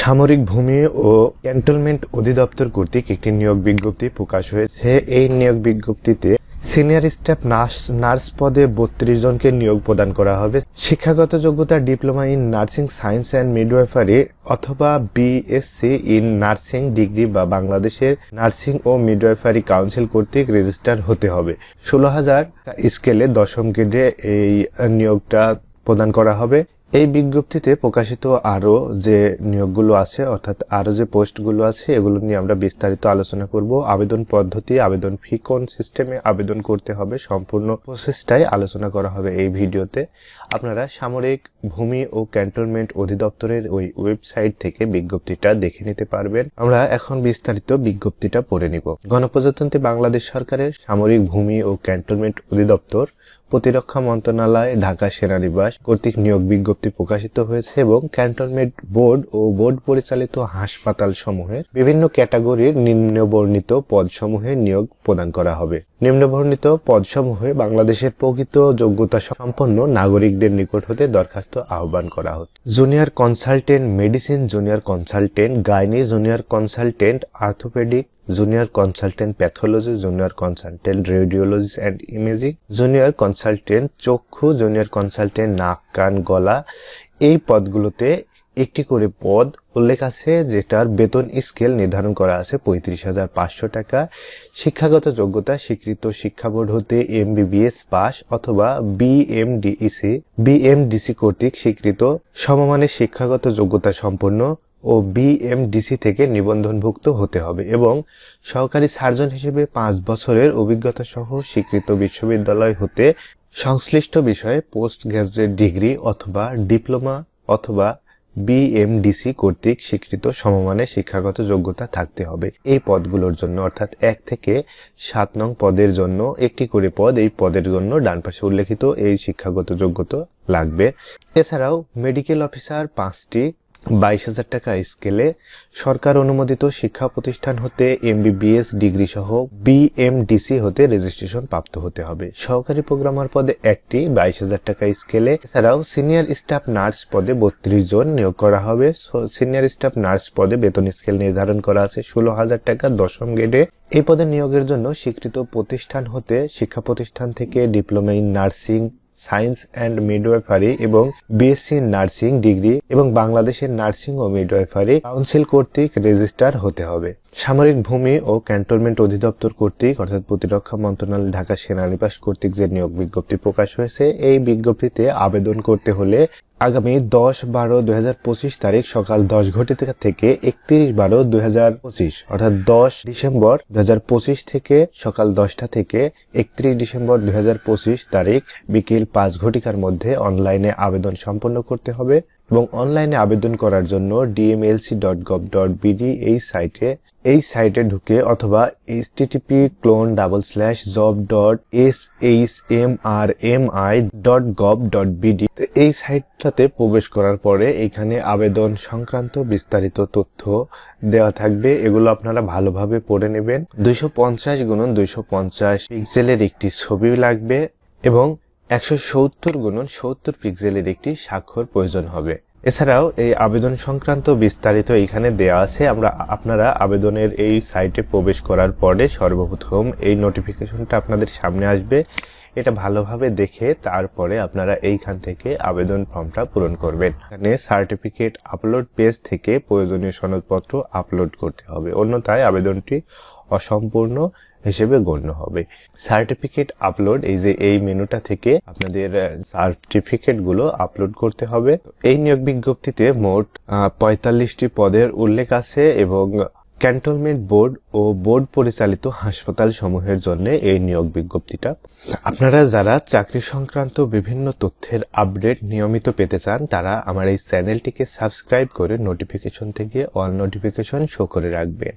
সামরিক ভূমি ও ক্যান্টনমেন্ট অধিদপ্তর কর্তৃক একটি নিয়োগ বিজ্ঞপ্তি প্রকাশ হয়েছে। এই নিয়োগ বিজ্ঞপ্তিতে সিনিয়র স্টাফ নার্স পদে 32 জনকে নিয়োগ প্রদান করা হবে। শিক্ষাগত যোগ্যতা diploma in nursing science and midwifery অথবা বিএসসি ইন নার্সিং ডিগ্রি বা বাংলাদেশের নার্সিং ও মিডওয়াইফারি কাউন্সিল কর্তৃক রেজিস্টার হতে হবে। 16,000 স্কেলে 10ম গ্রেডে এই নিয়োগটা প্রদান করা হবে। এই বিজ্ঞপ্তিতে প্রকাশিত আরো যে নিয়োগগুলো আছে অর্থাৎ আরো যে পোস্টগুলো আছে এগুলো নিয়ে আমরা বিস্তারিত আলোচনা করব। আবেদন পদ্ধতি, আবেদন ফি, কোন সিস্টেমে আবেদন করতে হবে, সম্পূর্ণ প্রসেসটাই আলোচনা করা হবে এই ভিডিওতে। আপনারা সামরিক ভূমি ও ক্যান্টনমেন্ট অধিদপ্তরের ওই ওয়েবসাইট থেকে বিজ্ঞপ্তিটা দেখে নিতে পারবেন। আমরা এখন বিস্তারিত বিজ্ঞপ্তিটা পড়ে নিব। গণপ্রজাতন্ত্রী বাংলাদেশ সরকারের সামরিক ভূমি ও ক্যান্টনমেন্ট অধিদপ্তর, প্রতিরক্ষা মন্ত্রণালয়, ঢাকা সেনানিবাস কর্তৃক নিয়োগ বিজ্ঞপ্তি প্রকাশিত হয়েছে এবং ক্যান্টনমেন্ট বোর্ড ও বোর্ড পরিচালিত হাসপাতাল সমূহের বিভিন্ন ক্যাটাগরির নিম্নবর্ণিত পদসমূহে নিয়োগ প্রদান করা হবে। নিম্নবর্ণিত পদসমূহে বাংলাদেশের প্রকৃত যোগ্যতা সম্পন্ন নাগরিকদের নিকট হতে দরখাস্ত আহ্বান করা হচ্ছে। Junior consultant medicine, junior consultant gynae, junior consultant orthopaedic, junior consultant pathology, junior consultant radiology and imaging, junior consultant চক্ষু, জুনিয়র কনসালটেন্ট নাক কান গলা। এই পদগুলোতে একটি করে পদ উল্লেখ আছে, যেটার বেতন স্কেল নির্ধারণ করা আছে 35,500 টাকা। শিক্ষাগত যোগ্যতা স্বীকৃত শিক্ষা বোর্ড হতে এমবিবিএস পাস অথবা বিএমডিসি কর্তৃক স্বীকৃত সমমানের শিক্ষাগত যোগ্যতা সম্পন্ন ও বিএমডিসি থেকে নিবন্ধনভুক্ত হতে হবে এবং সহকারী সার্জন হিসেবে 5 বছরের অভিজ্ঞতা সহ স্বীকৃত বিশ্ববিদ্যালয় হতে সংশ্লিষ্ট বিষয়ে পোস্ট গ্রাজুয়েট ডিগ্রি অথবা ডিপ্লোমা অথবা বিএমডিসি কর্তৃক স্বীকৃত সমমানের শিক্ষাগত যোগ্যতা থাকতে হবে। এই পদগুলোর জন্য অর্থাৎ 1 থেকে 7 নং পদের জন্য একটি করে পদ, এই পদের জন্য ডান পাশে উল্লেখিত এই শিক্ষাগত যোগ্যতা লাগবে। এছাড়াও মেডিকেল অফিসার 5টি 22,000 টাকা স্কেলে সরকার অনুমোদিত শিক্ষা প্রতিষ্ঠান হতে এমবিবিএস ডিগ্রি সহ বিএমডিসি হতে রেজিস্ট্রেশন প্রাপ্ত হতে হবে। সহকারী প্রোগ্রামার পদে 1টি 22,000 টাকা স্কেলে। এছাড়াও সিনিয়র স্টাফ নার্স পদে 32 জন নিয়োগ করা হবে। সিনিয়র স্টাফ নার্স পদে বেতন স্কেল নির্ধারণ করা আছে 16,000 টাকা 10ম গ্রেডে। এই পদে নিয়োগের জন্য স্বীকৃত প্রতিষ্ঠান হতে শিক্ষা প্রতিষ্ঠান থেকে diploma in nursing science and midwifery এবং বিএসসি নার্সিং ডিগ্রি এবং বাংলাদেশের নার্সিং ও মিডওয়াইফারি কাউন্সিল কর্তৃক রেজিস্টার হতে হবে। সামরিক ভূমি ও ক্যান্টনমেন্ট অধিদপ্তর কর্তৃক অর্থাৎ প্রতিরক্ষা মন্ত্রণালয় ঢাকা সেনানিবাস কর্তৃক যে নিয়োগ বিজ্ঞপ্তি প্রকাশ হয়েছে, এই বিজ্ঞপ্তিতে আবেদন করতে হলে আগামী 10/12/2025 তারিখ সকাল 10 ঘটিকা থেকে 31/12/2025 অর্থাৎ 10 ডিসেম্বর 2025 থেকে সকাল 10টা থেকে 31 ডিসেম্বর 2025 তারিখ বিকেল 5 ঘটিকার মধ্যে অনলাইনে আবেদন সম্পন্ন করতে হবে এবং অনলাইনে আবেদন করার জন্য dmlc.gov.bd এই সাইটে ঢুকে অথবা http://job.shmrmi.gov.bd এই সাইটটাতে প্রবেশ করার পরে এখানে আবেদন সংক্রান্ত বিস্তারিত তথ্য দেওয়া থাকবে। এগুলো আপনারা ভালোভাবে পড়ে নেবেন। 250x250 পিক্সেলের একটি ছবি লাগবে এবং 170x70 পিক্সেলের একটি স্বাক্ষর প্রয়োজন হবে। এছাড়াও এই আবেদন সংক্রান্ত বিস্তারিত এখানে দেয়া আছে। আপনারা আবেদনের এই সাইটে প্রবেশ করার পরে সর্বপ্রথম এই নোটিফিকেশনটা আপনাদের সামনে আসবে। এটা ভালোভাবে দেখে তারপরে আপনারা এইখান থেকে আবেদন ফর্মটা পূরণ করবেন। এখানে সার্টিফিকেট আপলোড পেজ থেকে প্রয়োজনীয় সনদপত্র আপলোড করতে হবে, অন্যথায় আবেদনটি অসম্পূর্ণ হিসেবে গণ্য হবে। সার্টিফিকেট আপলোড, এই মেনুটা থেকে আপনাদের সার্টিফিকেট গুলো আপলোড করতে হবে। এই নিয়োগ বিজ্ঞপ্তিতে মোট 45টি পদের উল্লেখ আছে এবং ক্যান্টনমেন্ট বোর্ড ও বোর্ড পরিচালিত হাসপাতাল সমূহের জন্য এই নিয়োগ বিজ্ঞপ্তিটা। আপনারা যারা চাকরি সংক্রান্ত বিভিন্ন তথ্যের আপডেট নিয়মিত পেতে চান তারা আমার এই চ্যানেলটিকে সাবস্ক্রাইব করে নোটিফিকেশন থেকে অল নোটিফিকেশন শো করে রাখবেন।